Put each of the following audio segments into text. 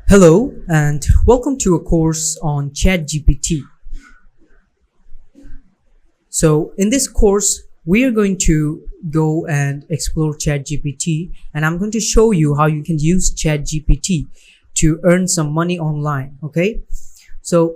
Hello and welcome to a course on ChatGPT. So in this course, we are going to go and explore ChatGPT, and I'm going to show you how you can use ChatGPT to earn some money online. Okay, so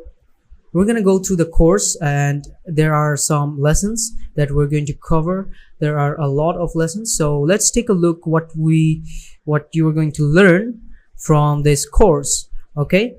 we're going to go through the course, and there are some lessons that we're going to cover. There are a lot of lessons, so let's take a look what you are going to learn from this course. Okay,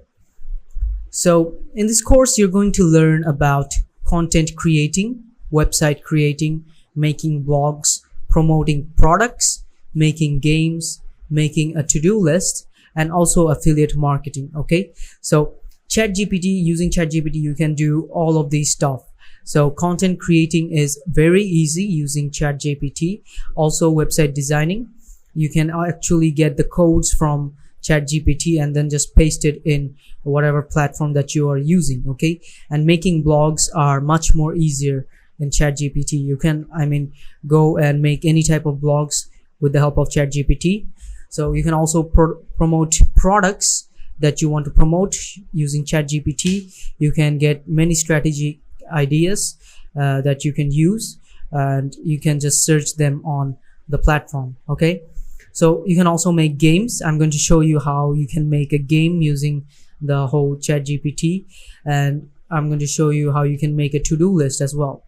so in this course you're going to learn about content creating, website creating, making blogs, promoting products, making games, making a to-do list, and also affiliate marketing. Okay, so using ChatGPT you can do all of these stuff. So content creating is very easy using ChatGPT. Also website designing, you can actually get the codes from ChatGPT and then just paste it in whatever platform that you are using. Okay, and making blogs are much more easier in ChatGPT. You can go and make any type of blogs with the help of ChatGPT. So you can also promote products that you want to promote using ChatGPT. You can get many strategy ideas that you can use, and you can just search them on the platform. Okay, so you can also make games. I'm going to show you how you can make a game using the whole ChatGPT, and I'm going to show you how you can make a to-do list as well.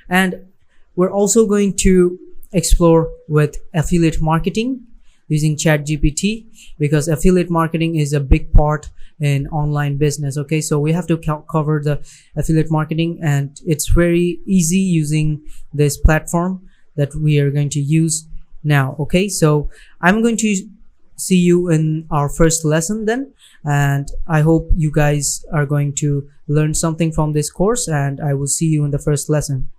And we're also going to explore with affiliate marketing using ChatGPT, because affiliate marketing is a big part in online business. Okay, so we have to cover the affiliate marketing, and it's very easy using this platform that we are going to use now. Okay, so I'm going to see you in our first lesson then, and I hope you guys are going to learn something from this course, and I will see you in the first lesson.